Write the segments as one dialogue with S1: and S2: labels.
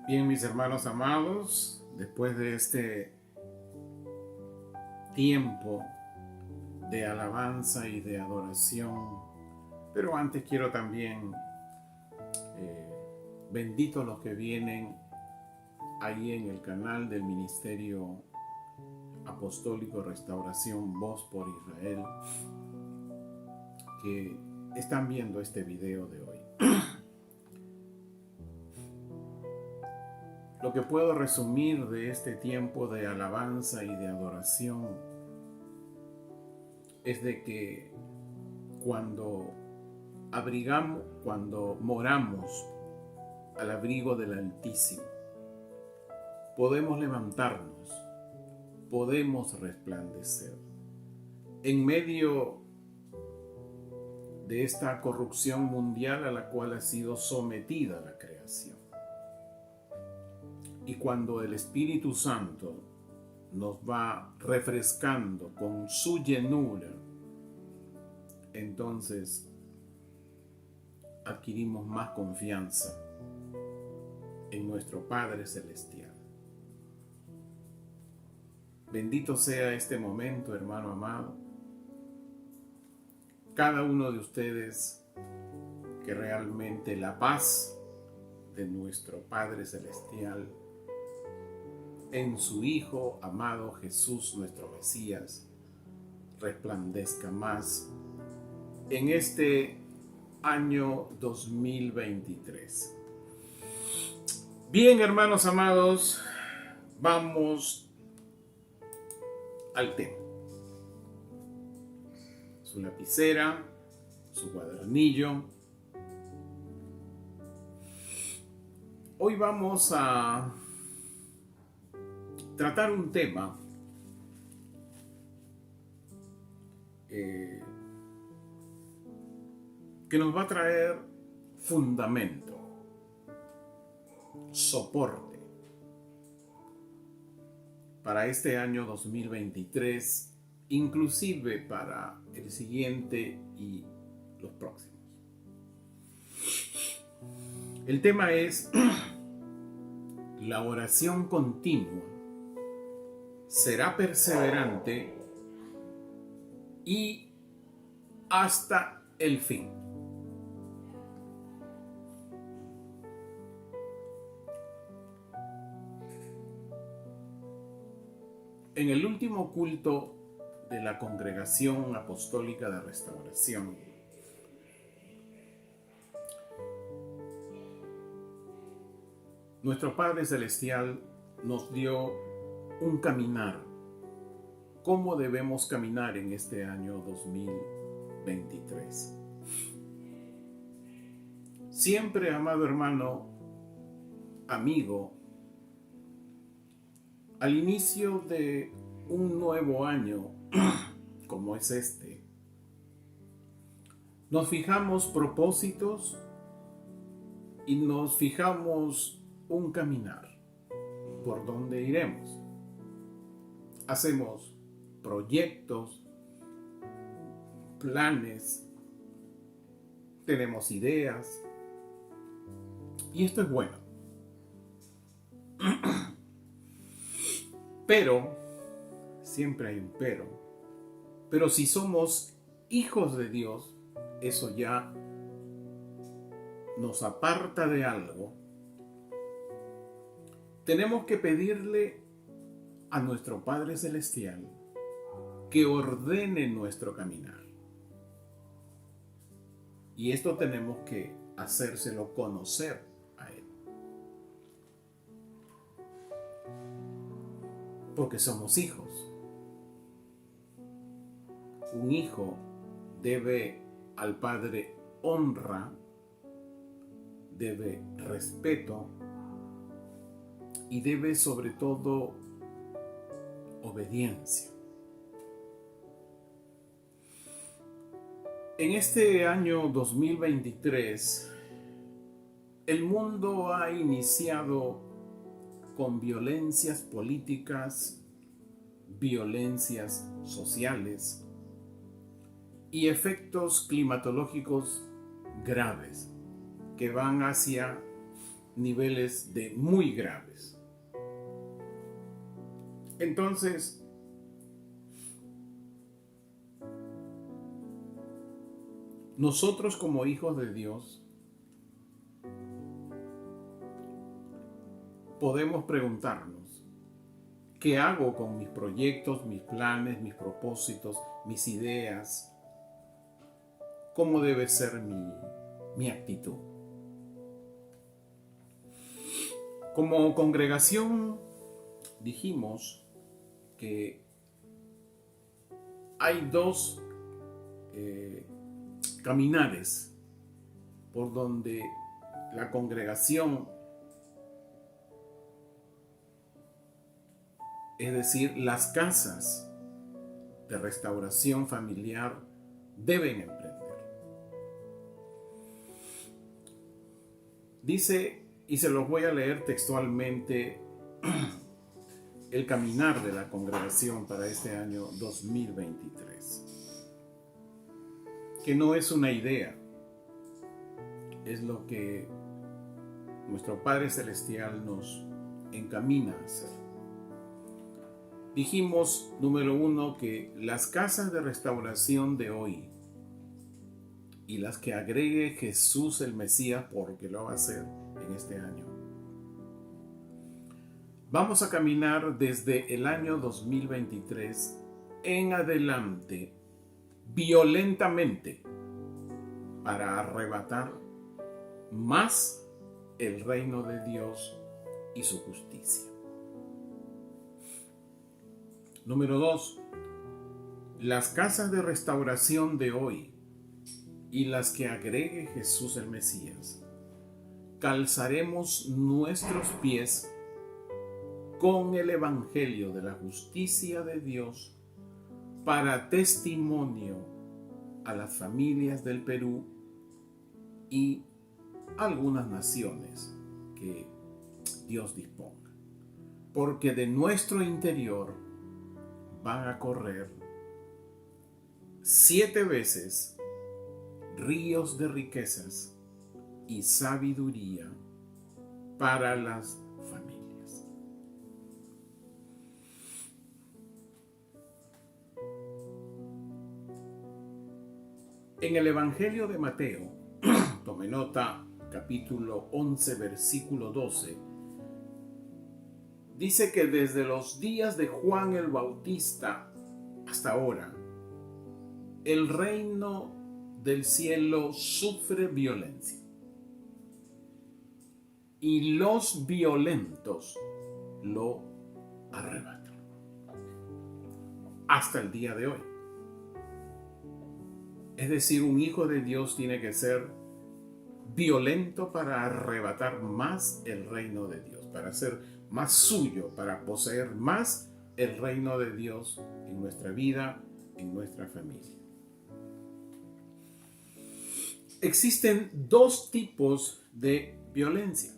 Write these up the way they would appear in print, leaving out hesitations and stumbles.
S1: Bien, mis hermanos amados, después de este tiempo de alabanza y de adoración, pero antes quiero también, bendito los que vienen ahí en el canal del Ministerio Apostólico Restauración Voz por Israel, que están viendo este video de hoy. Lo que puedo resumir de este tiempo de alabanza y de adoración es de que cuando moramos al abrigo del Altísimo, podemos levantarnos, podemos resplandecer. En medio de esta corrupción mundial a la cual ha sido sometida la creación. Y cuando el Espíritu Santo nos va refrescando con su llenura, entonces adquirimos más confianza en nuestro Padre Celestial. Bendito sea este momento, hermano amado. Cada uno de ustedes, que realmente la paz de nuestro Padre Celestial en su Hijo amado Jesús, nuestro Mesías, resplandezca más en este año 2023. Bien, hermanos amados, vamos al tema. Su lapicera, su cuadernillo. Hoy vamos a tratar un tema que nos va a traer fundamento, soporte para este año 2023, inclusive para el siguiente y los próximos. El tema es: la oración continua será perseverante y hasta el fin. En el último culto de la Congregación Apostólica de Restauración, nuestro Padre Celestial nos dio un caminar. ¿Cómo debemos caminar en este año 2023? Siempre, amado hermano, amigo, al inicio de un nuevo año, como es este, nos fijamos propósitos y nos fijamos un caminar por donde iremos. Hacemos proyectos, planes, tenemos ideas, y esto es bueno. Pero, siempre hay un pero si somos hijos de Dios, eso ya nos aparta de algo. Tenemos que pedirle a nuestro Padre Celestial que ordene nuestro caminar. Y esto tenemos que hacérselo conocer a Él. Porque somos hijos. Un hijo debe al padre honra, debe respeto y debe sobre todo obediencia. En este año 2023, el mundo ha iniciado con violencias políticas, violencias sociales y efectos climatológicos graves que van hacia niveles de muy graves. Entonces, nosotros como hijos de Dios podemos preguntarnos, ¿qué hago con mis proyectos, mis planes, mis propósitos, mis ideas? ¿Cómo debe ser mi actitud? Como congregación dijimos que hay dos caminares por donde la congregación, es decir, las casas de restauración familiar, deben emprender. Dice, y se los voy a leer textualmente, el caminar de la congregación para este año 2023. Que no es una idea, es lo que nuestro Padre Celestial nos encamina a hacer. Dijimos, número 1, que las casas de restauración de hoy y las que agregue Jesús el Mesías, porque lo va a hacer en este año, vamos a caminar desde el año 2023 en adelante violentamente para arrebatar más el reino de Dios y su justicia. Número 2, las casas de restauración de hoy y las que agregue Jesús el Mesías, calzaremos nuestros pies con el Evangelio de la justicia de Dios para testimonio a las familias del Perú y algunas naciones que Dios disponga. Porque de nuestro interior van a correr 7 veces ríos de riquezas y sabiduría para las familias. En el Evangelio de Mateo, tome nota, capítulo 11, versículo 12, dice que desde los días de Juan el Bautista hasta ahora, el reino del cielo sufre violencia y los violentos lo arrebatan. Hasta el día de hoy. Es decir, un hijo de Dios tiene que ser violento para arrebatar más el reino de Dios, para ser más suyo, para poseer más el reino de Dios en nuestra vida, en nuestra familia. Existen 2 tipos de violencia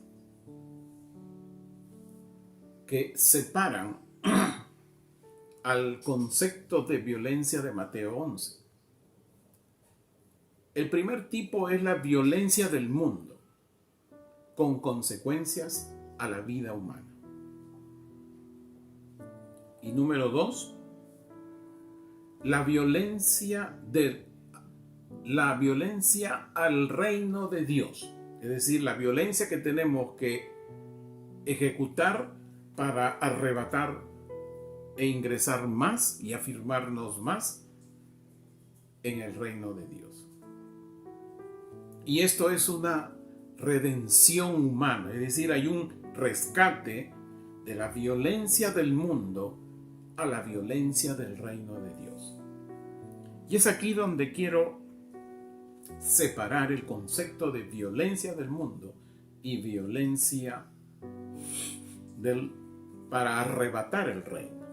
S1: que separan al concepto de violencia de Mateo 11. El primer tipo es la violencia del mundo, con consecuencias a la vida humana. Y número 2, la violencia al reino de Dios. Es decir, la violencia que tenemos que ejecutar para arrebatar e ingresar más y afirmarnos más en el reino de Dios. Y esto es una redención humana, es decir, hay un rescate de la violencia del mundo a la violencia del reino de Dios. Y es aquí donde quiero separar el concepto de violencia del mundo y violencia para arrebatar el reino.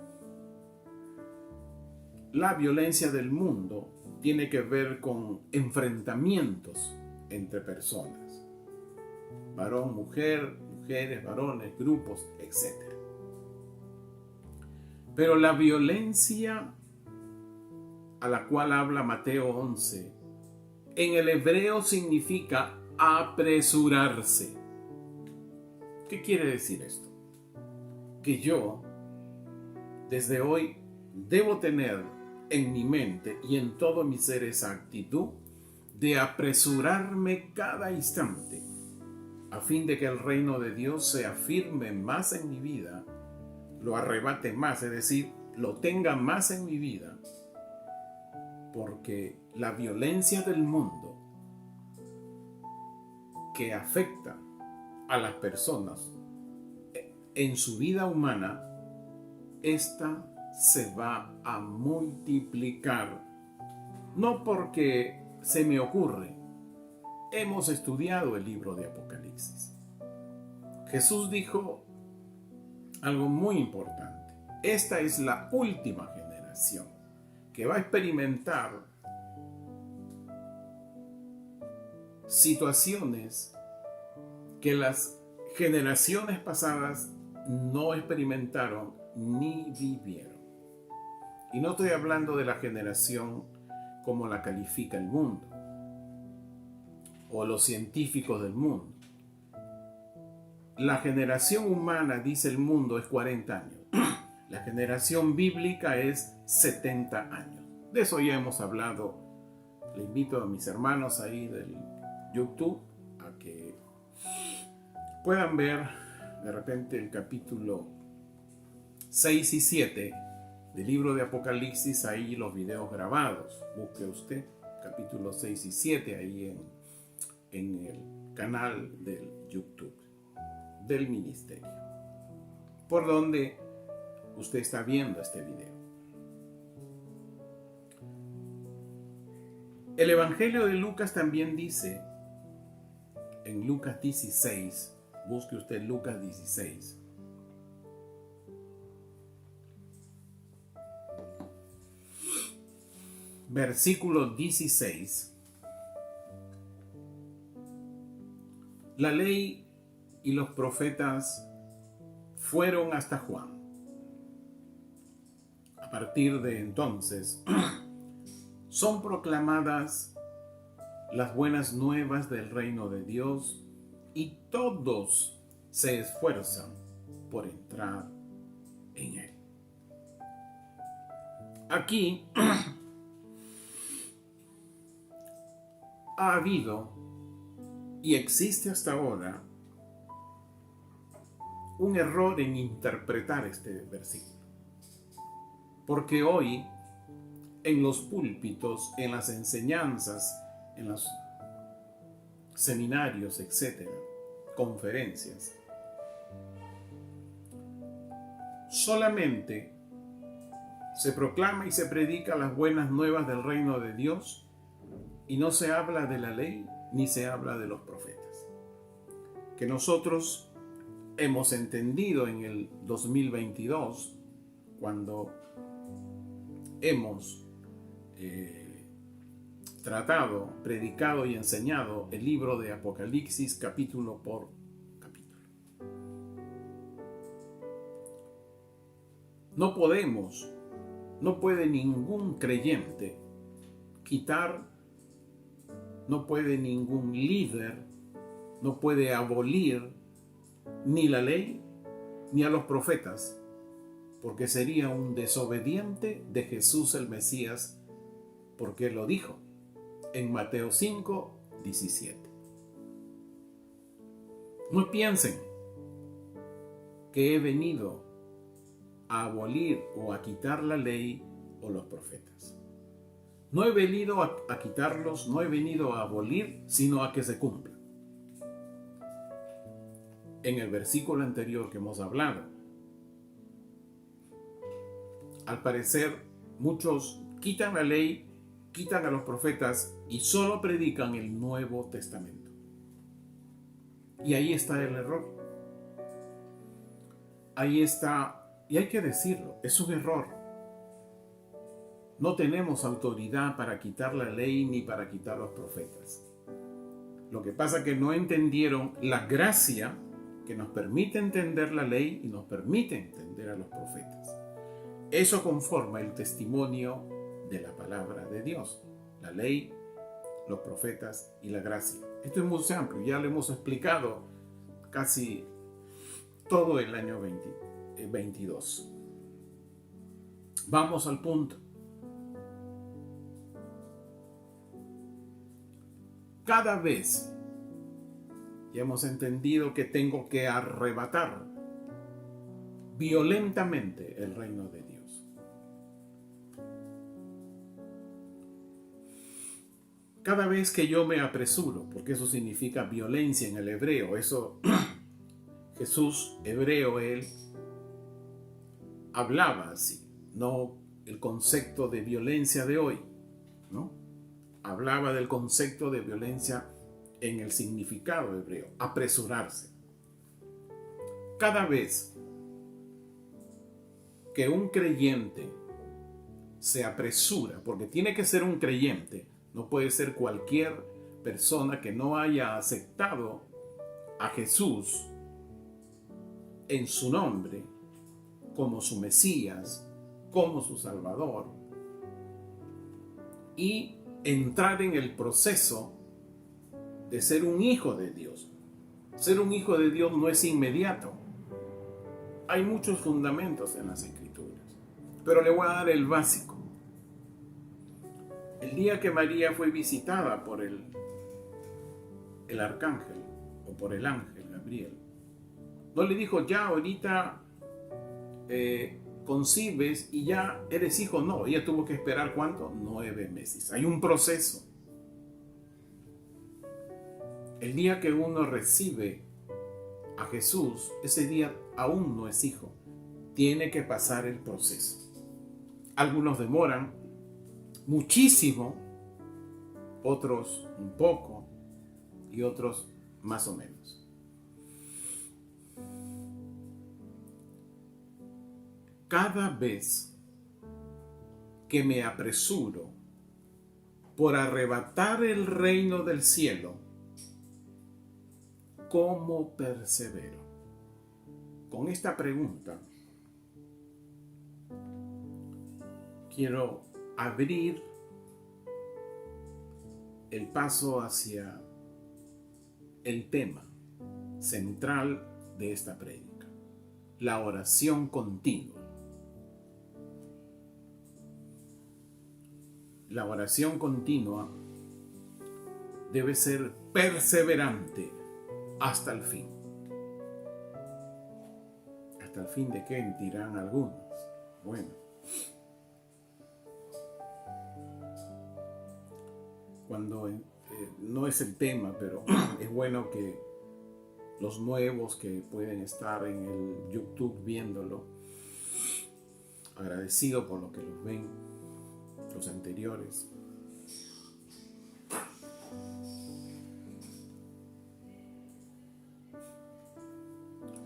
S1: La violencia del mundo tiene que ver con enfrentamientos entre personas, varón, mujer, mujeres, varones, grupos, etc. Pero la violencia a la cual habla Mateo 11, en el hebreo significa apresurarse. ¿Qué quiere decir esto? Que yo, desde hoy, debo tener en mi mente y en todo mi ser esa actitud de apresurarme cada instante a fin de que el reino de Dios se afirme más en mi vida, lo arrebate más, es decir, lo tenga más en mi vida, porque la violencia del mundo que afecta a las personas en su vida humana, esta se va a multiplicar. No porque se me ocurre. Hemos estudiado el libro de Apocalipsis. Jesús dijo algo muy importante. Esta es la última generación que va a experimentar situaciones que las generaciones pasadas no experimentaron ni vivieron. Y no estoy hablando de la generación como la califica el mundo o los científicos del mundo. La generación humana, dice el mundo, es 40 años. La generación bíblica es 70 años. De eso ya hemos hablado. Le invito a mis hermanos ahí del YouTube a que puedan ver de repente el capítulo 6 y 7 del libro de Apocalipsis, ahí los videos grabados. Busque usted capítulo 6 y 7 ahí en el canal del YouTube del ministerio, por donde usted está viendo este video. El Evangelio de Lucas también dice, en Lucas 16, busque usted Lucas 16, versículo 16, la ley y los profetas fueron hasta Juan. A partir de entonces, son proclamadas las buenas nuevas del reino de Dios y todos se esfuerzan por entrar en él. Aquí ha habido y existe hasta ahora un error en interpretar este versículo. Porque hoy, en los púlpitos, en las enseñanzas, en los seminarios, etcétera, conferencias, solamente se proclama y se predica las buenas nuevas del reino de Dios y no se habla de la ley ni se habla de los profetas. Que nosotros hemos entendido en el 2022, cuando hemos tratado, predicado y enseñado el libro de Apocalipsis capítulo por capítulo. No puede ningún creyente no puede ningún líder, no puede abolir ni la ley ni a los profetas, porque sería un desobediente de Jesús el Mesías, porque lo dijo en Mateo 5, 17. No piensen que he venido a abolir o a quitar la ley o los profetas. No he venido a quitarlos, no he venido a abolir, sino a que se cumplan. En el versículo anterior que hemos hablado, al parecer muchos quitan la ley, quitan a los profetas y solo predican el Nuevo Testamento. Y ahí está el error. Ahí está, y hay que decirlo, es un error. No tenemos autoridad para quitar la ley ni para quitar los profetas. Lo que pasa es que no entendieron la gracia que nos permite entender la ley y nos permite entender a los profetas. Eso conforma el testimonio de la palabra de Dios, la ley, los profetas y la gracia. Esto es muy amplio, ya lo hemos explicado casi todo el año 22. Vamos al punto. Cada vez ya hemos entendido que tengo que arrebatar violentamente el reino de Dios. Cada vez que yo me apresuro, porque eso significa violencia en el hebreo, eso Jesús, hebreo, él hablaba así, no el concepto de violencia de hoy, ¿no? Hablaba del concepto de violencia en el significado hebreo, apresurarse. Cada vez que un creyente se apresura, porque tiene que ser un creyente, no puede ser cualquier persona que no haya aceptado a Jesús en su nombre, como su Mesías, como su Salvador, y entrar en el proceso de ser un hijo de Dios. Ser un hijo de Dios no es inmediato. Hay muchos fundamentos en las Escrituras, pero le voy a dar el básico. El día que María fue visitada por el arcángel, o por el ángel Gabriel, no le dijo, ya ahorita concibes y ya eres hijo. No, ella tuvo que esperar, ¿cuánto? 9 meses. Hay un proceso. El día que uno recibe a Jesús, ese día aún no es hijo. Tiene que pasar el proceso. Algunos demoran muchísimo, otros un poco y otros más o menos. Cada vez que me apresuro por arrebatar el reino del cielo, ¿cómo persevero? Con esta pregunta quiero abrir el paso hacia el tema central de esta prédica, la oración continua. La oración continua debe ser perseverante hasta el fin. ¿Hasta el fin de qué? Dirán algunos. Bueno, cuando no es el tema, pero es bueno que los nuevos que pueden estar en el YouTube viéndolo, agradecido por lo que los ven, los anteriores.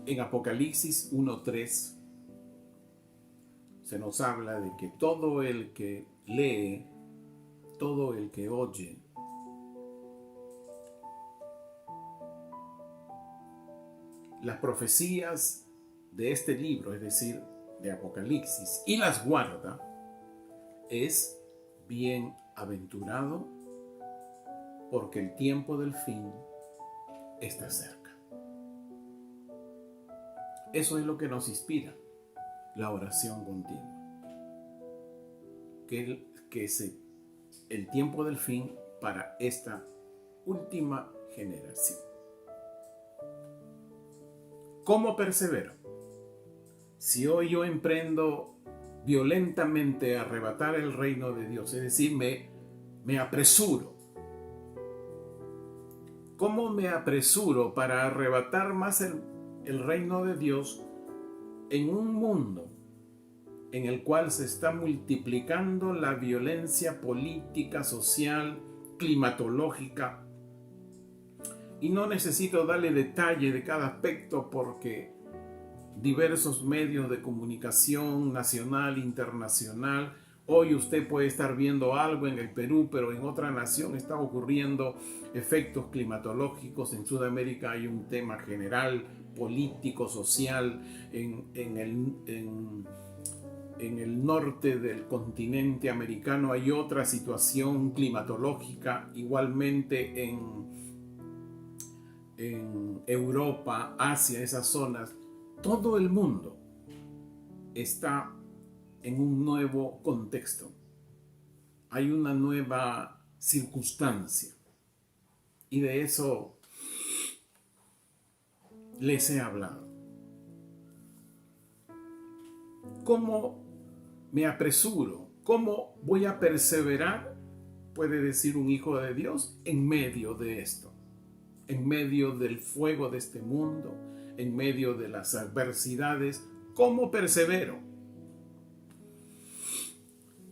S1: En Apocalipsis 1:3 se nos habla de que todo el que lee, todo el que oye, las profecías de este libro, es decir, de Apocalipsis, y las guarda, es bienaventurado, porque el tiempo del fin está cerca. Eso es lo que nos inspira la oración continua. El tiempo del fin para esta última generación. ¿Cómo persevero? Si hoy yo emprendo violentamente a arrebatar el reino de Dios, es decir, me apresuro. ¿Cómo me apresuro para arrebatar más el reino de Dios en un mundo en el cual se está multiplicando la violencia política, social, climatológica? Y no necesito darle detalle de cada aspecto porque diversos medios de comunicación nacional, internacional, hoy usted puede estar viendo algo en el Perú, pero en otra nación está ocurriendo efectos climatológicos. En Sudamérica hay un tema general, político, social. En el norte del continente americano hay otra situación climatológica. Igualmente en Europa, Asia, esas zonas, Todo el mundo está en un nuevo contexto. Hay una nueva circunstancia. Y de eso les he hablado. ¿Cómo me apresuro? ¿Cómo voy a perseverar? Puede decir un hijo de Dios en medio de esto, en medio del fuego de este mundo, en medio de las adversidades. ¿Cómo persevero?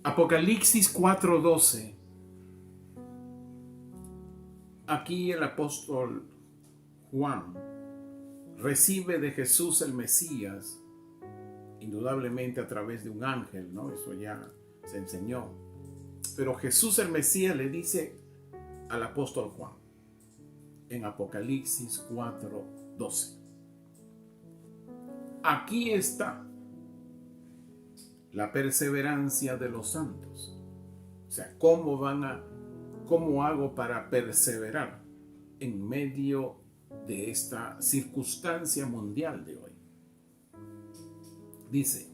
S1: Apocalipsis 4:12. Aquí el apóstol Juan recibe de Jesús el Mesías, indudablemente a través de un ángel, ¿no? Eso ya se enseñó. Pero Jesús el Mesías le dice al apóstol Juan en Apocalipsis 4:12. Aquí está la perseverancia de los santos. O sea, ¿cómo hago para perseverar en medio de esta circunstancia mundial de hoy? Dice,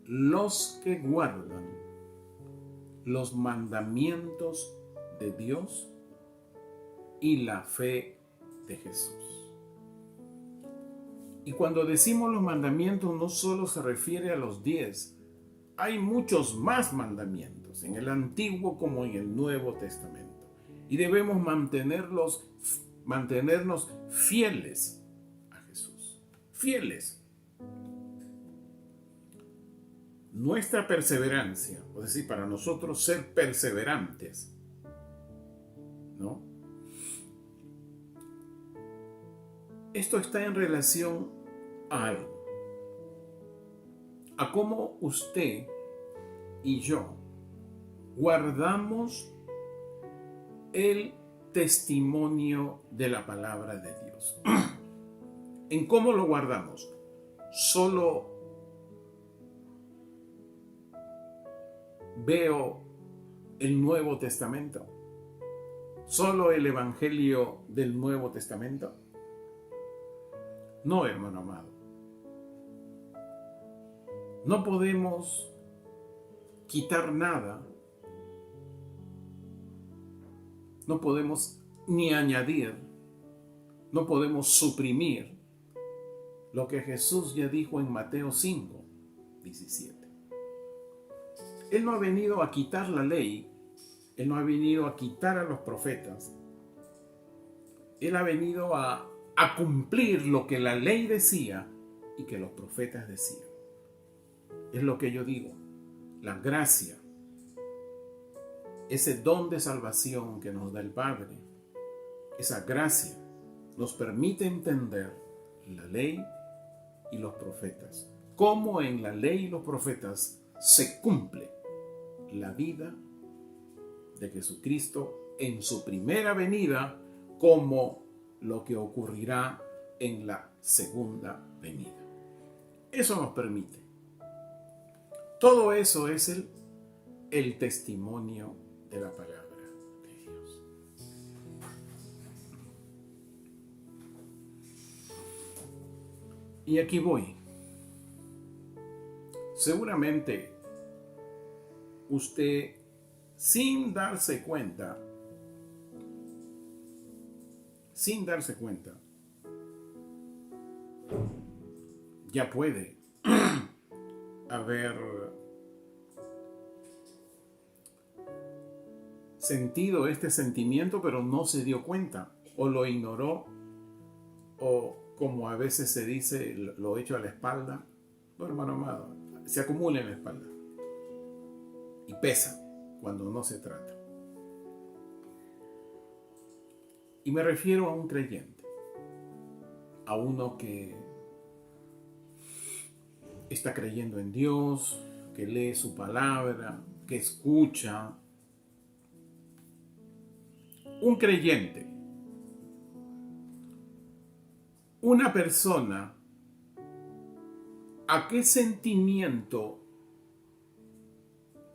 S1: los que guardan los mandamientos de Dios y la fe de Jesús. Y cuando decimos los mandamientos, no solo se refiere a los 10, hay muchos más mandamientos en el Antiguo como en el Nuevo Testamento. Y debemos mantenernos fieles a Jesús. Fieles. Nuestra perseverancia, es decir, para nosotros ser perseverantes, ¿no? Esto está en relación a algo, a cómo usted y yo guardamos el testimonio de la palabra de Dios. ¿En cómo lo guardamos? Solo veo el Nuevo Testamento, solo el Evangelio del Nuevo Testamento. No, hermano amado. No podemos quitar nada. No podemos ni añadir. No podemos suprimir lo que Jesús ya dijo en Mateo 5:17. Él no ha venido a quitar la ley. Él no ha venido a quitar a los profetas. Él ha venido a cumplir lo que la ley decía y que los profetas decían. Es lo que yo digo. La gracia, ese don de salvación que nos da el Padre, esa gracia nos permite entender la ley y los profetas. Cómo en la ley y los profetas se cumple la vida de Jesucristo en su primera venida, como lo que ocurrirá en la segunda venida. Eso nos permite. Todo eso es el testimonio de la palabra de Dios. Y aquí voy. Seguramente usted, sin darse cuenta, ya puede haber sentido este sentimiento, pero no se dio cuenta, o lo ignoró, o como a veces se dice, lo echo a la espalda. No, hermano amado, se acumula en la espalda y pesa cuando no se trata. Y me refiero a un creyente, a uno que está creyendo en Dios, que lee su palabra, que escucha. Un creyente, una persona, ¿a qué sentimiento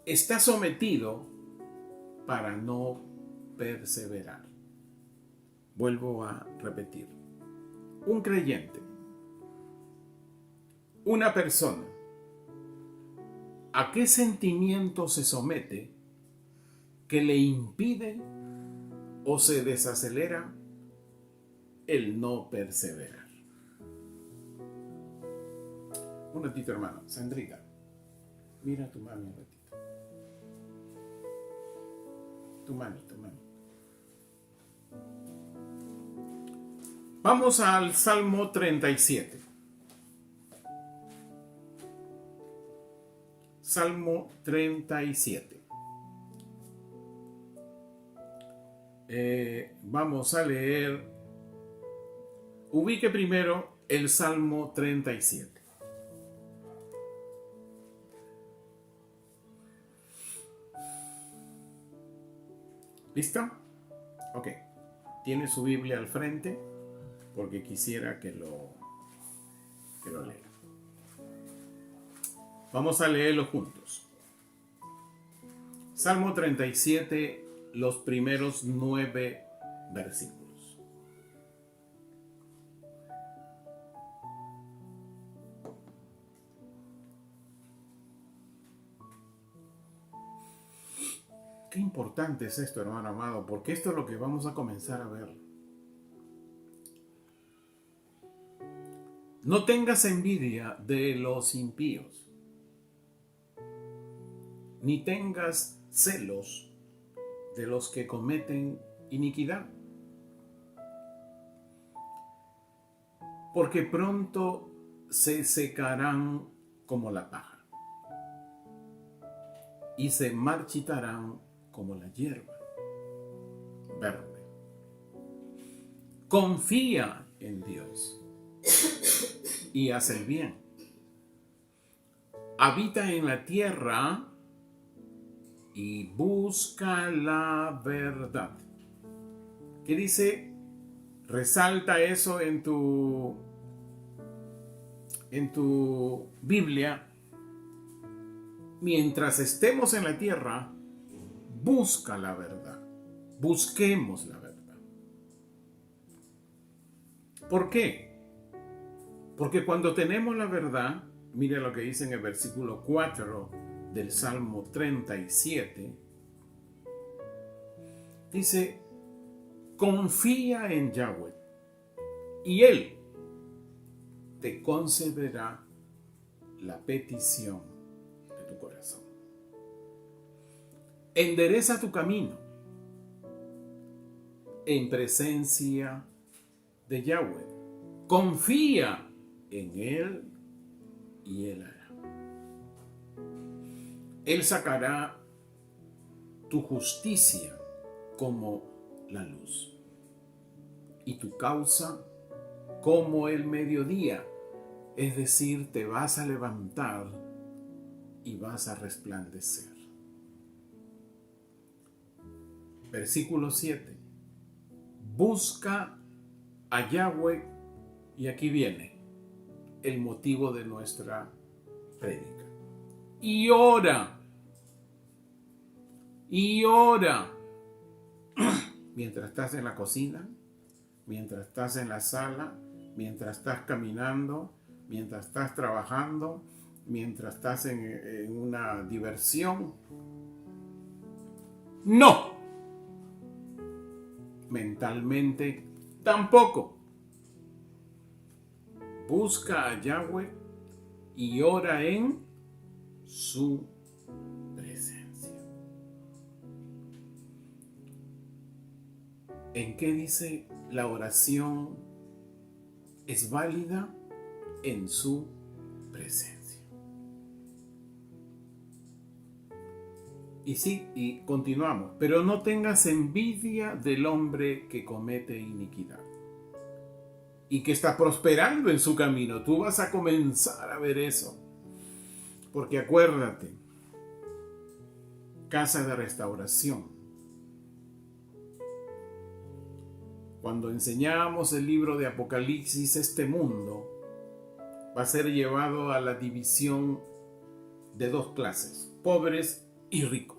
S1: está sometido para no perseverar? Vuelvo a repetir. Un creyente, una persona a qué sentimiento se somete que le impide o se desacelera el no perseverar. Un ratito, hermano. Sandrita, mira a tu mami un ratito. Tu mami. Vamos al Salmo 37. Salmo 37. Vamos a leer. Ubique primero el Salmo 37. ¿Listo? Ok. Tiene su Biblia al frente porque quisiera que lo lea. Vamos a leerlo juntos. Salmo 37, los primeros 9 versículos. Qué importante es esto, hermano amado, porque esto es lo que vamos a comenzar a ver. No tengas envidia de los impíos, ni tengas celos de los que cometen iniquidad, porque pronto se secarán como la paja y se marchitarán como la hierba verde. Confía en Dios y haz el bien. Habita en la tierra y busca la verdad. ¿Qué dice? Resalta eso en tu Biblia. Mientras estemos en la tierra, busca la verdad. Busquemos la verdad. ¿Por qué? Porque cuando tenemos la verdad, mire lo que dice en el versículo 4 del Salmo 37, dice, confía en Yahweh y Él te concederá la petición de tu corazón. Endereza tu camino en presencia de Yahweh. Confía en Él y Él hará. Él sacará tu justicia como la luz y tu causa como el mediodía. Es decir, te vas a levantar y vas a resplandecer. Versículo 7. Busca a Yahweh, y aquí viene el motivo de nuestra prédica. Y ora. Mientras estás en la cocina, mientras estás en la sala, mientras estás caminando, mientras estás trabajando, mientras estás en una diversión. No. Mentalmente tampoco. Busca a Yahweh y ora en su presencia. ¿En qué dice la oración es válida? En su presencia. Y sí, y continuamos. Pero no tengas envidia del hombre que comete iniquidad y que está prosperando en su camino. Tú vas a comenzar a ver eso. Porque acuérdate, casa de restauración. Cuando enseñamos el libro de Apocalipsis, este mundo va a ser llevado a la división de dos clases, pobres y ricos.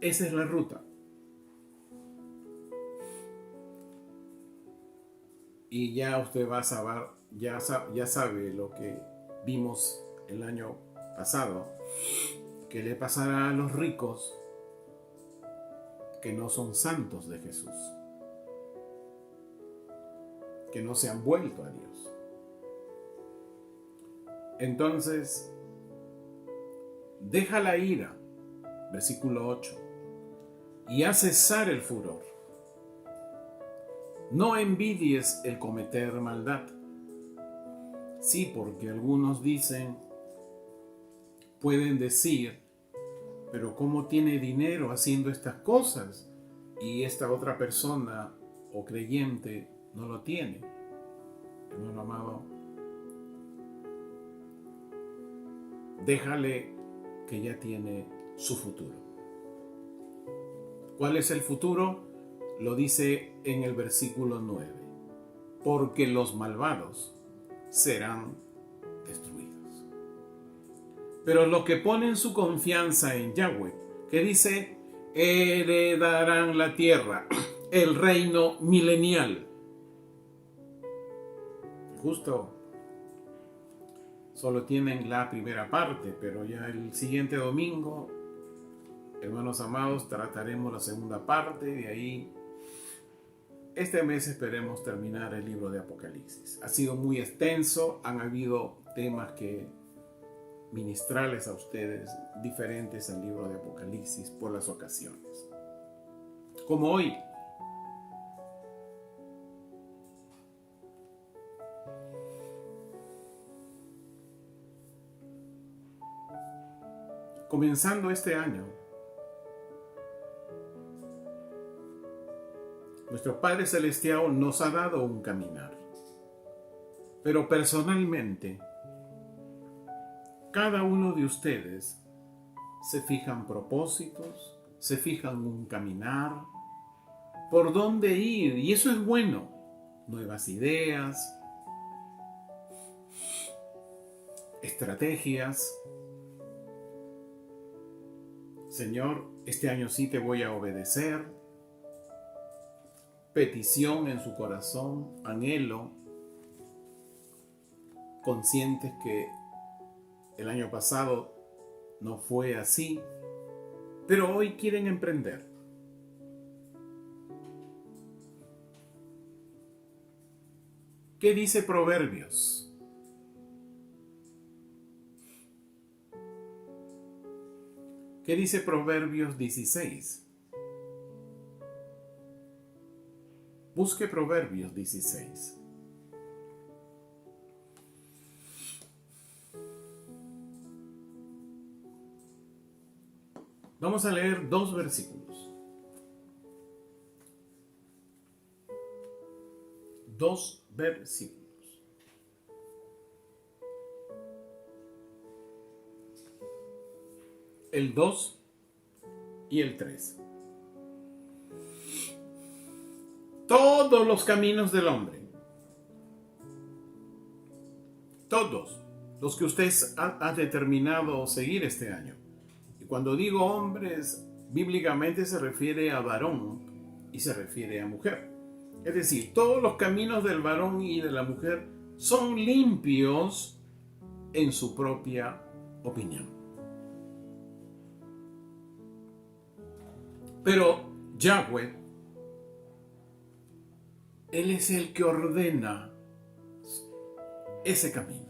S1: Esa es la ruta. Y ya usted va a saber, ya sabe lo que vimos el año pasado, que le pasará a los ricos que no son santos de Jesús, que no se han vuelto a Dios. Entonces, deja la ira, versículo 8, y haz cesar el furor. No envidies el cometer maldad. Sí, porque algunos pueden decir, pero ¿cómo tiene dinero haciendo estas cosas? Y esta otra persona o creyente no lo tiene. Hermano amado, déjale que ya tiene su futuro. ¿Cuál es el futuro? Lo dice en el versículo 9. Porque los malvados serán destruidos. Pero los que ponen su confianza en Yahweh, que dice, heredarán la tierra, el reino milenial. Justo solo tienen la primera parte, pero ya el siguiente domingo, hermanos amados, trataremos la segunda parte. De ahí, este mes esperemos terminar el libro de Apocalipsis. Ha sido muy extenso, han habido temas que ministrarles a ustedes diferentes al libro de Apocalipsis por las ocasiones. Como hoy. Comenzando este año, nuestro Padre Celestial nos ha dado un caminar. Pero personalmente, cada uno de ustedes se fijan propósitos, se fijan un caminar, por dónde ir, y eso es bueno. Nuevas ideas, estrategias. Señor, este año sí te voy a obedecer. Petición en su corazón, anhelo, conscientes que el año pasado no fue así, pero hoy quieren emprender. ¿Qué dice Proverbios? ¿Qué dice Proverbios 16? Busque Proverbios 16. Vamos a leer 2 versículos. 2 versículos. El 2 y el 3. Todos los caminos del hombre, todos los que usted ha determinado seguir este año. Y cuando digo hombres, bíblicamente se refiere a varón y se refiere a mujer. Es decir, todos los caminos del varón y de la mujer son limpios en su propia opinión. Pero Yahweh, Él es el que ordena ese camino.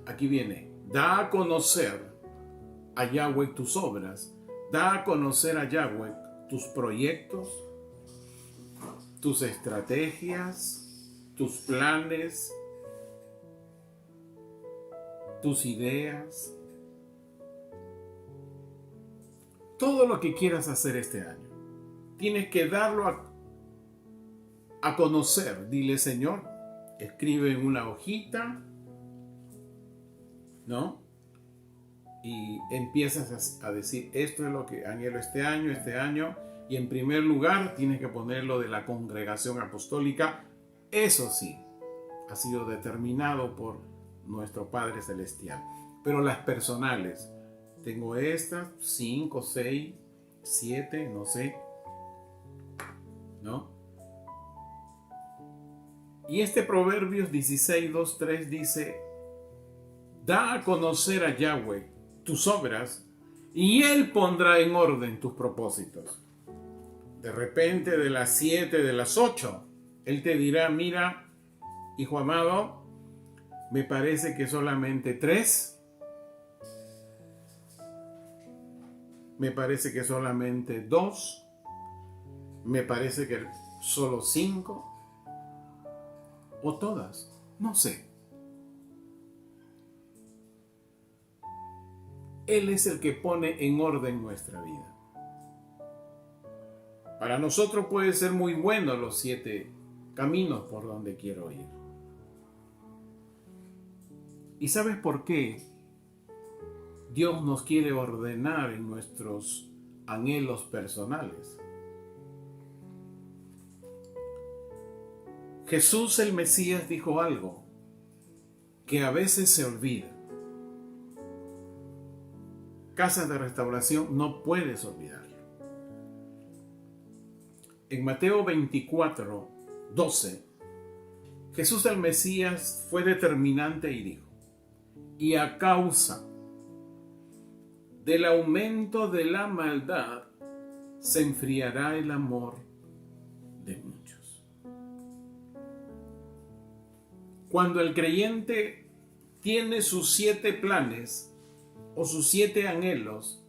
S1: Aquí viene, da a conocer a Yahweh tus obras, da a conocer a Yahweh tus proyectos, tus estrategias, tus planes, tus ideas, todo lo que quieras hacer este año. Tienes que darlo a conocer. Dile, Señor, escribe en una hojita, ¿no? Y empiezas a decir, esto es lo que anhelo este año, y en primer lugar tienes que ponerlo de la congregación apostólica. Eso sí, ha sido determinado por nuestro Padre Celestial. Pero las personales, tengo estas, 5, 6, 7, no sé. ¿no? Y este Proverbios 16, 2, 3 dice: da a conocer a Yahweh tus obras y Él pondrá en orden tus propósitos. De repente, de las 7, de las 8, Él te dirá: mira, hijo amado, me parece que solamente 3, me parece que solamente 2, me parece que solo 5, o todas, no sé. Él es el que pone en orden nuestra vida. Para nosotros puede ser muy bueno los 7 caminos por donde quiero ir. ¿Y sabes por qué Dios nos quiere ordenar en nuestros anhelos personales? Jesús el Mesías dijo algo que a veces se olvida. Casa de Restauración, no puedes olvidarlo. En Mateo 24, 12, Jesús el Mesías fue determinante y dijo: y a causa del aumento de la maldad se enfriará el amor de muchos. Cuando el creyente tiene sus 7 planes o sus 7 anhelos,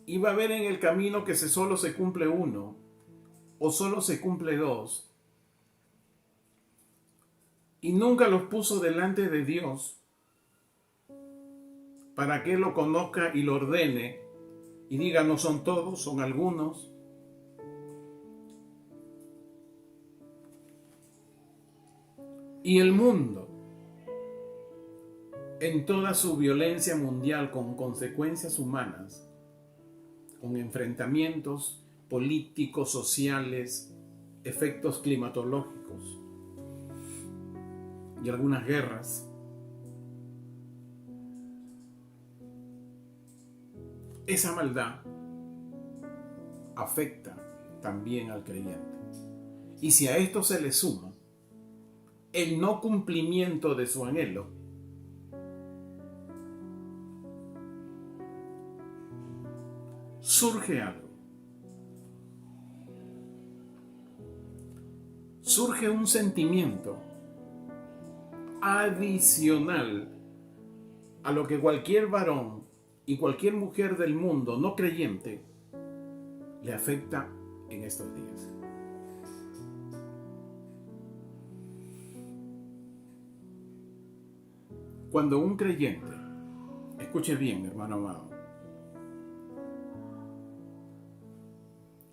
S1: y va a ver en el camino que solo se cumple 1 o solo se cumple 2, y nunca los puso delante de Dios para que Él lo conozca y lo ordene y diga: no son todos, son algunos. Y el mundo, en toda su violencia mundial, con consecuencias humanas, con enfrentamientos políticos, sociales, efectos climatológicos y algunas guerras, esa maldad afecta también al creyente. Y si a esto se le suma el no cumplimiento de su anhelo, surge algo. Surge un sentimiento adicional a lo que cualquier varón y cualquier mujer del mundo no creyente le afecta en estos días. Cuando un creyente, escuche bien, hermano amado,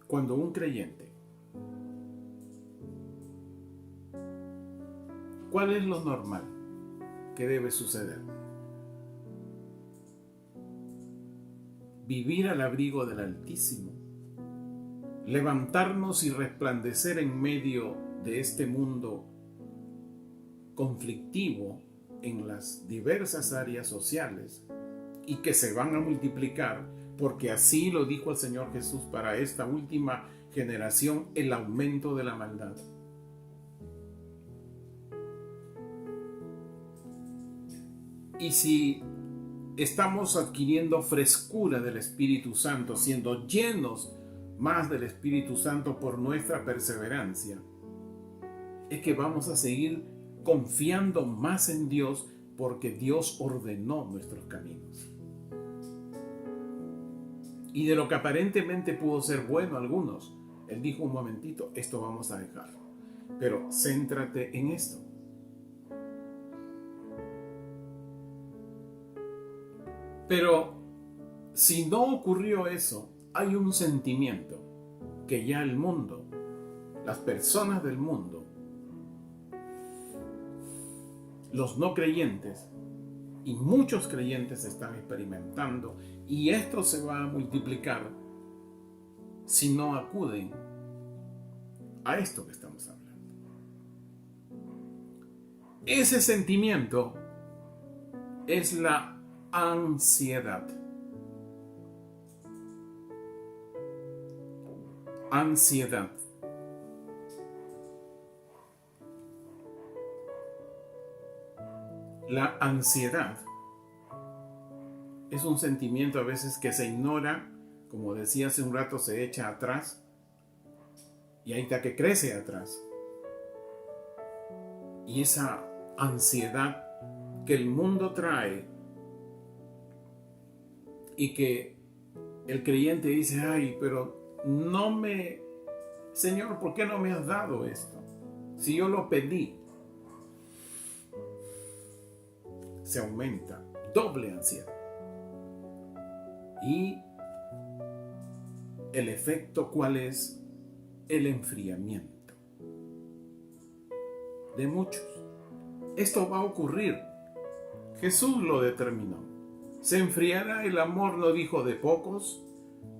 S1: cuando un creyente, ¿cuál es lo normal que debe suceder? Vivir al abrigo del Altísimo, levantarnos y resplandecer en medio de este mundo conflictivo en las diversas áreas sociales y que se van a multiplicar, porque así lo dijo el Señor Jesús para esta última generación, el aumento de la maldad. Y si estamos adquiriendo frescura del Espíritu Santo, siendo llenos más del Espíritu Santo por nuestra perseverancia, es que vamos a seguir confiando más en Dios, porque Dios ordenó nuestros caminos. Y de lo que aparentemente pudo ser bueno a algunos, Él dijo: un momentito, esto vamos a dejar, pero céntrate en esto. Pero si no ocurrió eso, hay un sentimiento que ya el mundo, las personas del mundo, los no creyentes y muchos creyentes están experimentando, y esto se va a multiplicar si no acuden a esto que estamos hablando. Ese sentimiento es la ansiedad. ansiedad. La ansiedad es un sentimiento a veces que se ignora, como decía hace un rato, se echa atrás y ahí está que crece atrás. Y esa ansiedad que el mundo trae y que el creyente dice, ay, pero Señor, ¿por qué no me has dado esto? Si yo lo pedí, se aumenta, doble ansiedad. Y el efecto, ¿cuál es? El enfriamiento de muchos. Esto va a ocurrir. Jesús lo determinó. Se enfriará el amor, no dijo de pocos,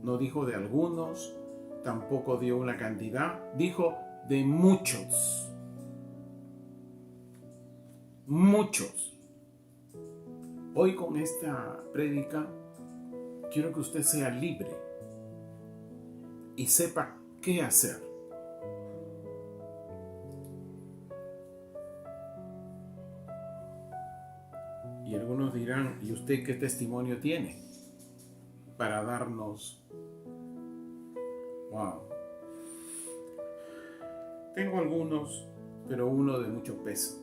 S1: no dijo de algunos, tampoco dio una cantidad, dijo de muchos. Muchos. Hoy con esta prédica quiero que usted sea libre y sepa qué hacer. Y algunos dirán, ¿y usted qué testimonio tiene para darnos? Wow. Tengo algunos, pero uno de mucho peso.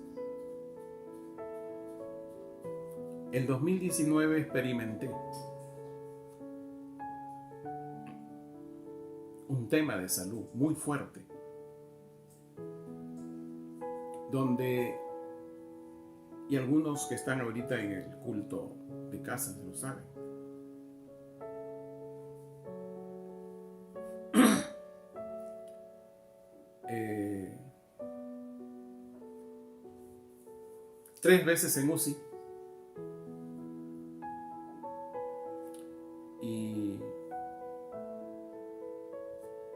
S1: El 2019 experimenté un tema de salud muy fuerte, donde, y algunos que están ahorita en el culto de casa lo saben, tres veces en UCI y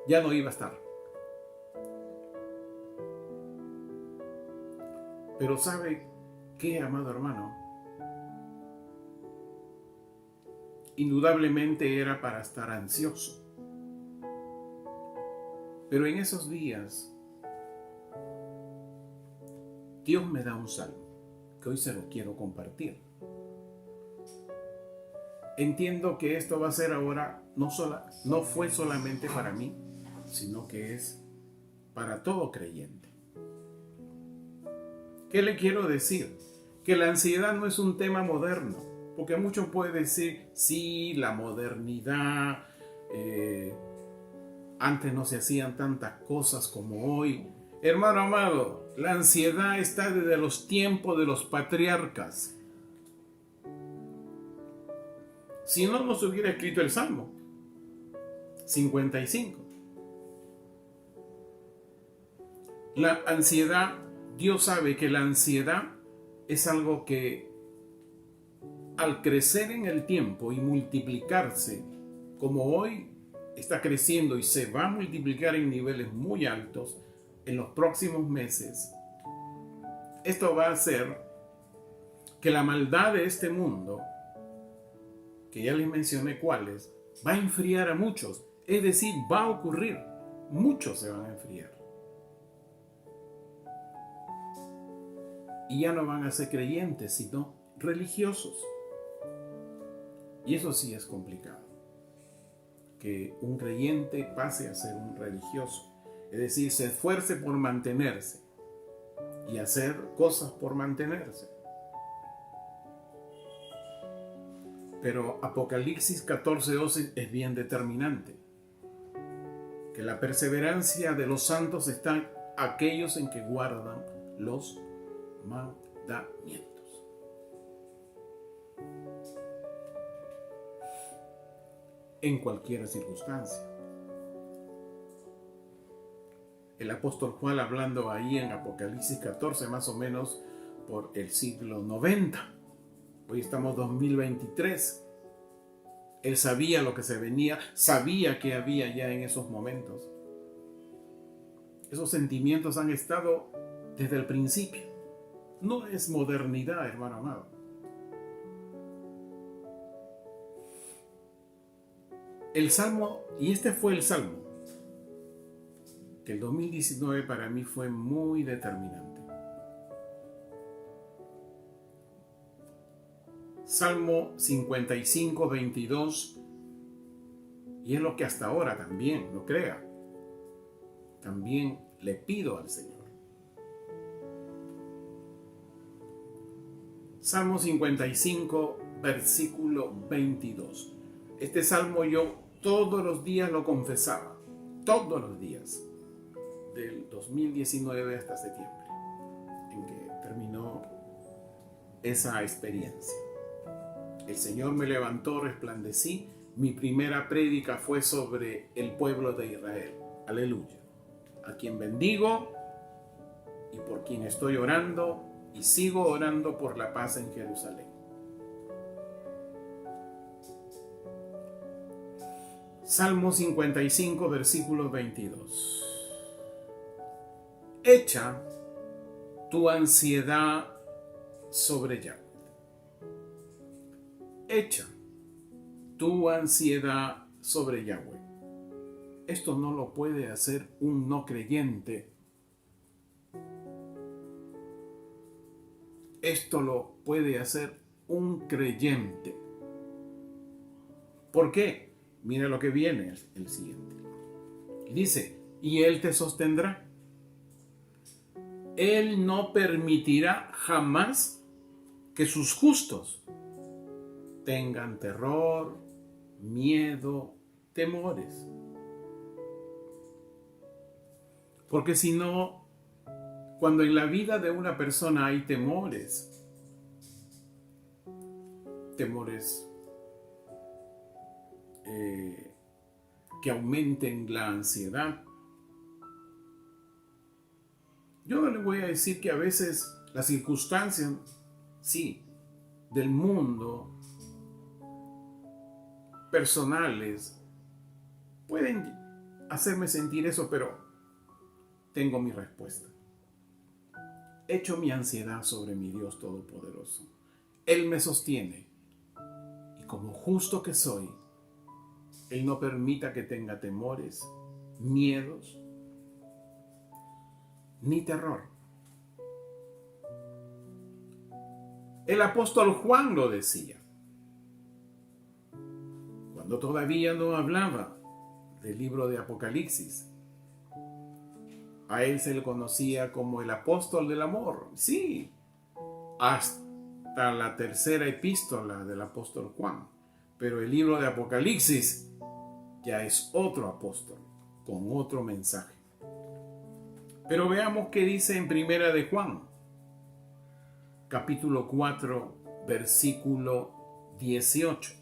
S1: ya no iba a estar. Pero ¿sabe qué, amado hermano? Indudablemente era para estar ansioso. Pero en esos días, Dios me da un salmo que hoy se lo quiero compartir. Entiendo que esto va a ser ahora, no fue solamente para mí, sino que es para todo creyente. ¿Qué le quiero decir? Que la ansiedad no es un tema moderno, porque muchos pueden decir, sí, la modernidad, antes no se hacían tantas cosas como hoy. Hermano amado, la ansiedad está desde los tiempos de los patriarcas. Si no, no se hubiera escrito el Salmo 55. La ansiedad, Dios sabe que la ansiedad es algo que al crecer en el tiempo y multiplicarse, como hoy está creciendo y se va a multiplicar en niveles muy altos en los próximos meses, esto va a hacer que la maldad de este mundo, que ya les mencioné cuáles, va a enfriar a muchos. Es decir, va a ocurrir. Muchos se van a enfriar. Y ya no van a ser creyentes, sino religiosos. Y eso sí es complicado. Que un creyente pase a ser un religioso. Es decir, se esfuerce por mantenerse y hacer cosas por mantenerse. Pero Apocalipsis 14:12 es bien determinante. Que la perseverancia de los santos está en aquellos en que guardan los mandamientos. En cualquier circunstancia. El apóstol Juan, hablando ahí en Apocalipsis 14, más o menos por el siglo 90. Hoy estamos 2023. Él sabía lo que se venía, sabía que había ya en esos momentos. Esos sentimientos han estado desde el principio. No es modernidad, hermano amado. El Salmo, y este fue el Salmo que el 2019 para mí fue muy determinante. Salmo 55, 22, y es lo que hasta ahora también, no crea, también le pido al Señor. Salmo 55, versículo 22. Este salmo yo todos los días lo confesaba, todos los días, del 2019 hasta septiembre, en que terminó esa experiencia. El Señor me levantó, resplandecí. Mi primera prédica fue sobre el pueblo de Israel. Aleluya. A quien bendigo y por quien estoy orando y sigo orando por la paz en Jerusalén. Salmo 55, versículo 22. Echa tu ansiedad sobre Yahweh. Echa tu ansiedad sobre Yahweh. Esto no lo puede hacer un no creyente. Esto lo puede hacer un creyente. ¿Por qué? Mira lo que viene el siguiente. Dice, y Él te sostendrá. Él no permitirá jamás que sus justos tengan terror, miedo, temores. Porque si no, cuando en la vida de una persona hay temores que aumenten la ansiedad, yo no le voy a decir que a veces las circunstancias, sí, del mundo, personales, pueden hacerme sentir eso, pero tengo mi respuesta. Echo mi ansiedad sobre mi Dios Todopoderoso. Él me sostiene. Y como justo que soy, Él no permita que tenga temores, miedos, ni terror. El apóstol Juan lo decía, cuando todavía no hablaba del libro de Apocalipsis. A él se le conocía como el apóstol del amor. Sí, hasta la tercera epístola del apóstol Juan. Pero el libro de Apocalipsis ya es otro apóstol, con otro mensaje. Pero veamos qué dice en Primera de Juan, capítulo 4, versículo 18.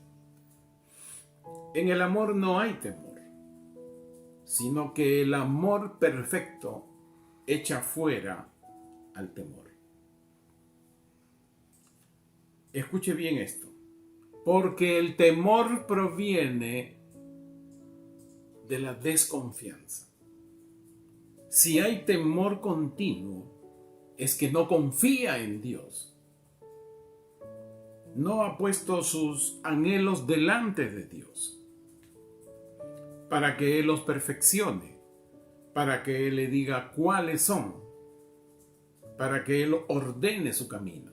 S1: En el amor no hay temor, sino que el amor perfecto echa fuera al temor. Escuche bien esto, porque el temor proviene de la desconfianza. Si hay temor continuo, es que no confía en Dios. No ha puesto sus anhelos delante de Dios para que Él los perfeccione, para que Él le diga cuáles son, para que Él ordene su camino.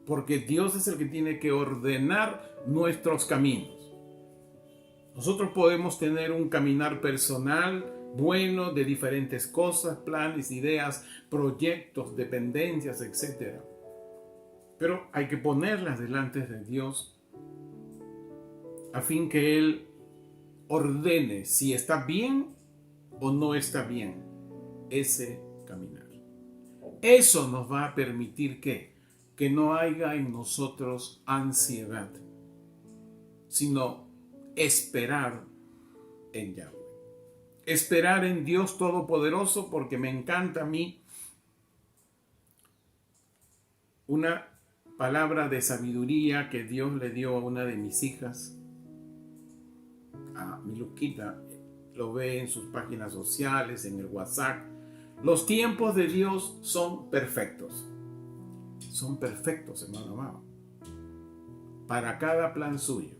S1: Porque Dios es el que tiene que ordenar nuestros caminos. Nosotros podemos tener un caminar personal bueno de diferentes cosas, planes, ideas, proyectos, dependencias, etc. Pero hay que ponerlas delante de Dios a fin que Él ordene si está bien o no está bien ese caminar. Eso nos va a permitir que no haya en nosotros ansiedad, sino esperar en Yahweh. Esperar en Dios Todopoderoso, porque me encanta a mí una palabra de sabiduría que Dios le dio a una de mis hijas, a mi Luquita. Lo ve en sus páginas sociales, en el WhatsApp. Los tiempos de Dios son perfectos. Son perfectos, hermano amado. Para cada plan suyo,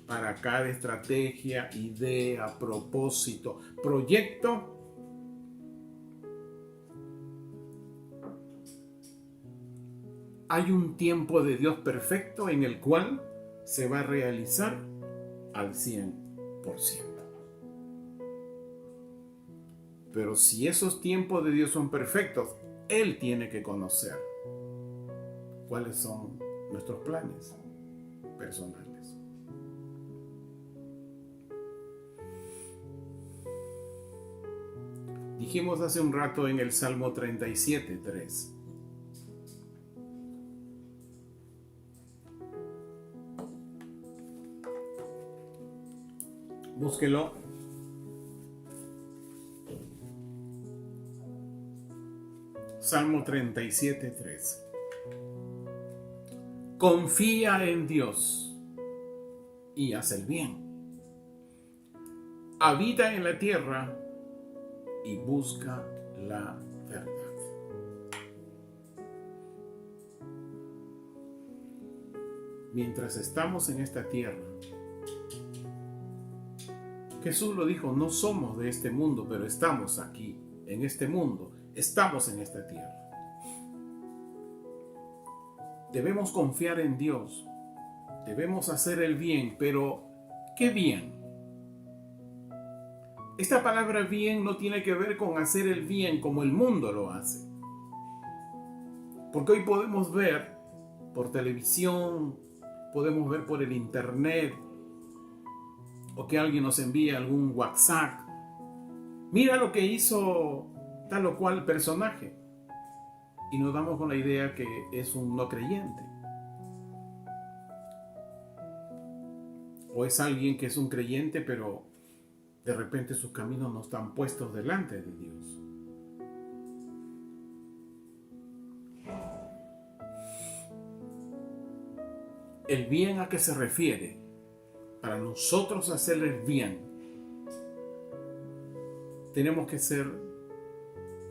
S1: para cada estrategia, idea, propósito, proyecto, hay un tiempo de Dios perfecto en el cual se va a realizar al 100%. Pero si esos tiempos de Dios son perfectos, Él tiene que conocer cuáles son nuestros planes personales. Dijimos hace un rato en el Salmo 37:3. Búsquelo. Salmo 37:3. Confía en Dios y haz el bien. Habita en la tierra y busca la verdad. Mientras estamos en esta tierra, Jesús lo dijo, no somos de este mundo, pero estamos aquí, en este mundo, estamos en esta tierra. Debemos confiar en Dios, debemos hacer el bien, pero ¿qué bien? Esta palabra bien no tiene que ver con hacer el bien como el mundo lo hace. Porque hoy podemos ver por televisión, podemos ver por el internet, o que alguien nos envíe algún WhatsApp. Mira lo que hizo tal o cual personaje. Y nos damos con la idea que es un no creyente. O es alguien que es un creyente, pero de repente sus caminos no están puestos delante de Dios. ¿El bien a qué se refiere? Para nosotros hacer el bien, tenemos que ser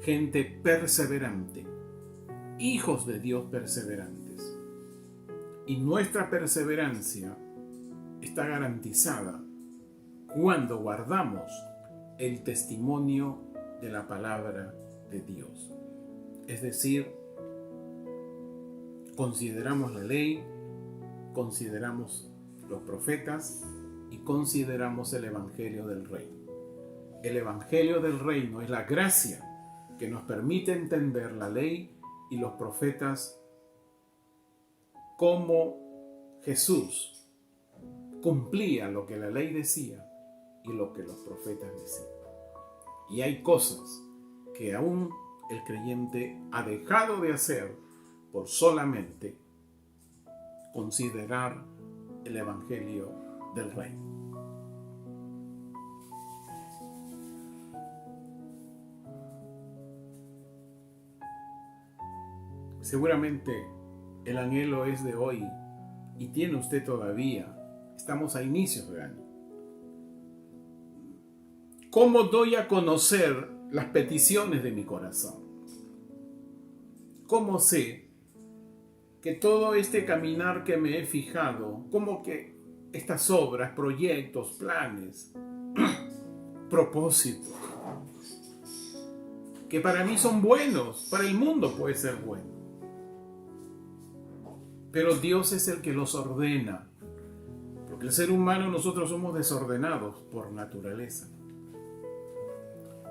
S1: gente perseverante, hijos de Dios perseverantes. Y nuestra perseverancia está garantizada cuando guardamos el testimonio de la palabra de Dios. Es decir, consideramos la ley, consideramos los profetas y consideramos el Evangelio del Reino. El Evangelio del Reino es la gracia que nos permite entender la ley y los profetas como Jesús cumplía lo que la ley decía y lo que los profetas decían. Y hay cosas que aún el creyente ha dejado de hacer por solamente considerar el Evangelio del Reino. Seguramente el anhelo es de hoy y tiene usted todavía. Estamos a inicios de año. ¿Cómo doy a conocer las peticiones de mi corazón? ¿Cómo sé que todo este caminar que me he fijado, como que estas obras, proyectos, planes, propósitos, que para mí son buenos, para el mundo puede ser bueno, pero Dios es el que los ordena, porque el ser humano, nosotros somos desordenados por naturaleza,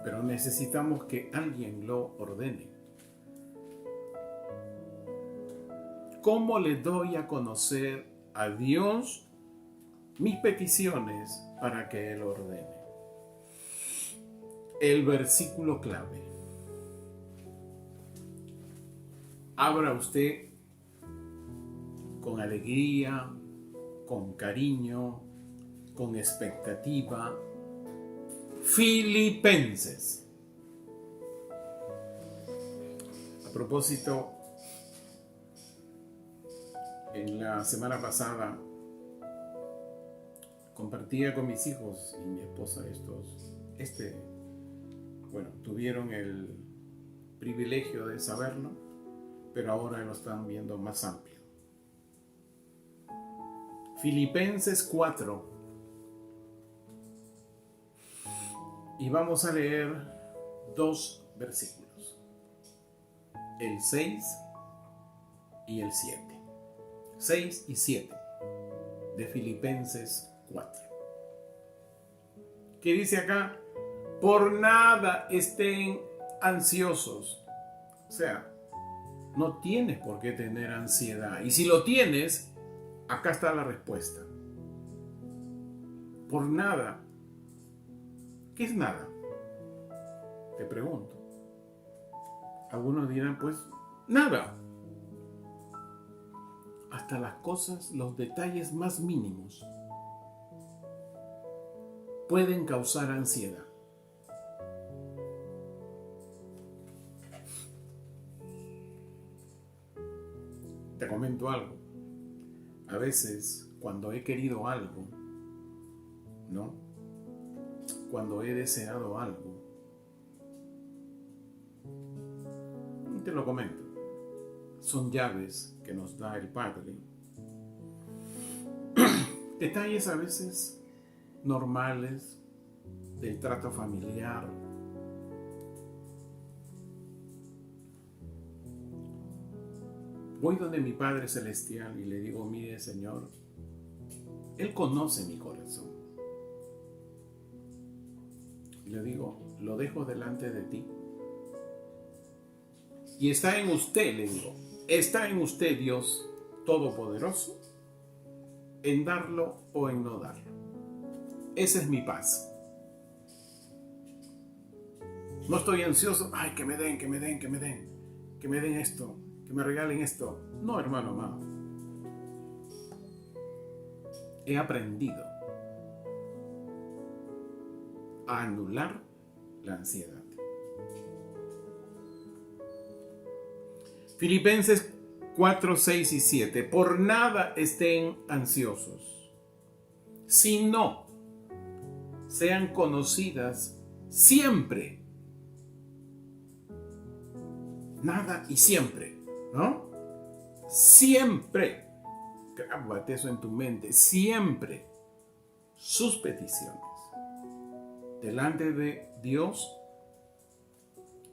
S1: pero necesitamos que alguien lo ordene. ¿Cómo le doy a conocer a Dios mis peticiones para que Él ordene? El versículo clave. Abra usted con alegría, con cariño, con expectativa. Filipenses. A propósito, en la semana pasada compartía con mis hijos y mi esposa tuvieron el privilegio de saberlo, pero ahora lo están viendo más amplio. Filipenses 4. Y vamos a leer 2 versículos, el 6 y el 7. 6 y 7 de Filipenses 4. ¿Qué dice acá? Por nada estén ansiosos. O sea, no tienes por qué tener ansiedad. Y si lo tienes, acá está la respuesta. Por nada. ¿Qué es nada? Te pregunto. Algunos dirán, pues, nada. Hasta las cosas, los detalles más mínimos pueden causar ansiedad. Te comento algo. A veces, cuando he querido algo, ¿no? Cuando he deseado algo, te lo comento. Son llaves que nos da el Padre. Detalles a veces normales del trato familiar. Voy donde mi Padre Celestial y le digo, mire, Señor, Él conoce mi corazón. Y le digo, lo dejo delante de ti. Y está en usted, le digo, está en usted, Dios Todopoderoso, en darlo o en no darlo. Esa es mi paz. No estoy ansioso, ay, que me den esto, que me regalen esto. No, hermano amado. He aprendido a anular la ansiedad. Filipenses 4, 6 y 7. Por nada estén ansiosos, sino sean conocidas siempre. Nada y siempre, ¿no? Siempre. Grábate eso en tu mente. Siempre sus peticiones delante de Dios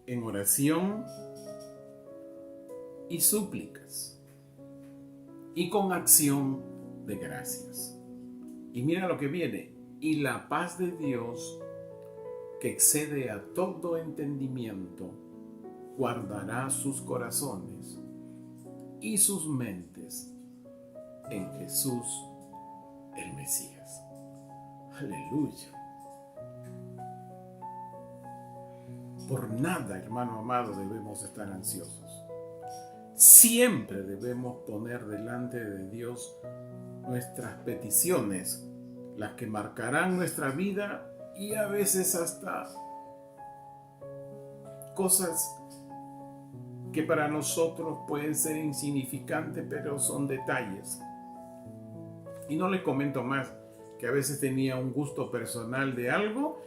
S1: en oración y súplicas y con acción de gracias. Y mira lo que viene. Y la paz de Dios, que excede a todo entendimiento, guardará sus corazones y sus mentes en Jesús el Mesías. Aleluya. Por nada, hermano amado, debemos estar ansiosos. Siempre debemos poner delante de Dios nuestras peticiones, las que marcarán nuestra vida y a veces hasta cosas que para nosotros pueden ser insignificantes, pero son detalles. Y no les comento más, que a veces tenía un gusto personal de algo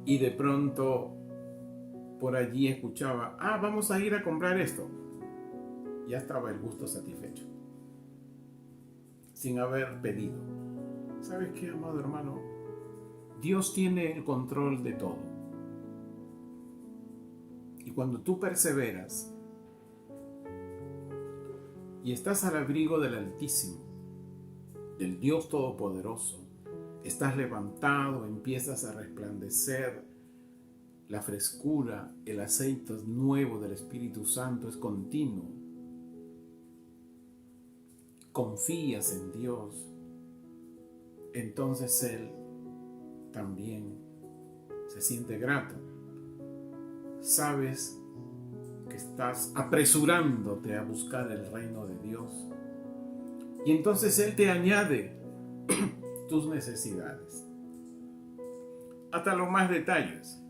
S1: y de pronto por allí escuchaba, vamos a ir a comprar esto. Ya estaba el gusto satisfecho, sin haber pedido. ¿Sabes qué, amado hermano? Dios tiene el control de todo. Y cuando tú perseveras y estás al abrigo del Altísimo, del Dios Todopoderoso, estás levantado, empiezas a resplandecer, la frescura, el aceite nuevo del Espíritu Santo es continuo. Confías en Dios, entonces Él también se siente grato. Sabes que estás apresurándote a buscar el reino de Dios. Y entonces Él te añade tus necesidades, hasta los más detalles,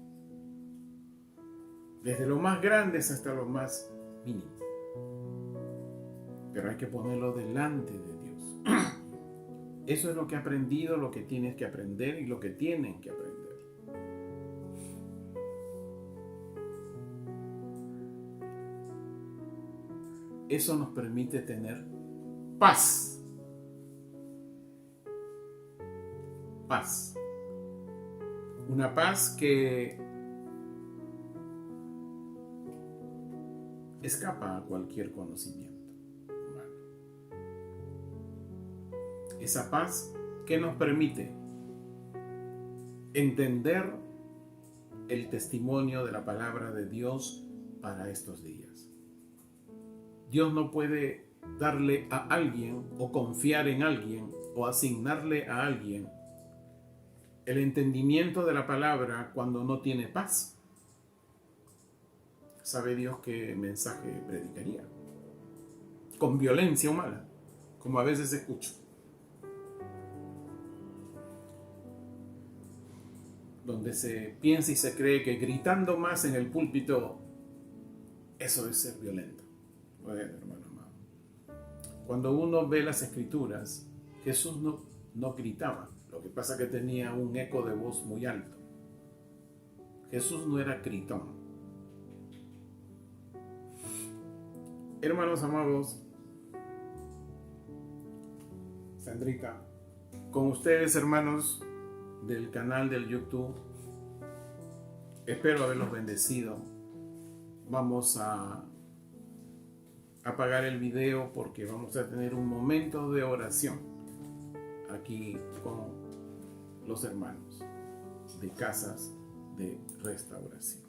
S1: desde los más grandes hasta los más mínimos. Pero hay que ponerlo delante de Dios. Eso es lo que he aprendido, lo que tienes que aprender y lo que tienen que aprender. Eso nos permite tener paz. Paz. Una paz que escapa a cualquier conocimiento esa paz que nos permite entender el testimonio de la palabra de Dios para estos días. Dios no puede darle a alguien o confiar en alguien o asignarle a alguien el entendimiento de la palabra cuando no tiene paz. ¿Sabe Dios qué mensaje predicaría? Con violencia humana, como a veces escucho. Donde se piensa y se cree que gritando más en el púlpito, eso es ser violento. Bueno, hermano amado, cuando uno ve las Escrituras, Jesús no gritaba. Lo que pasa es que tenía un eco de voz muy alto. Jesús no era gritón. Hermanos amados, Sandrita, con ustedes, hermanos del canal del YouTube, espero haberlos bendecido. Vamos a apagar el video porque vamos a tener un momento de oración aquí con los hermanos de Casas de Restauración.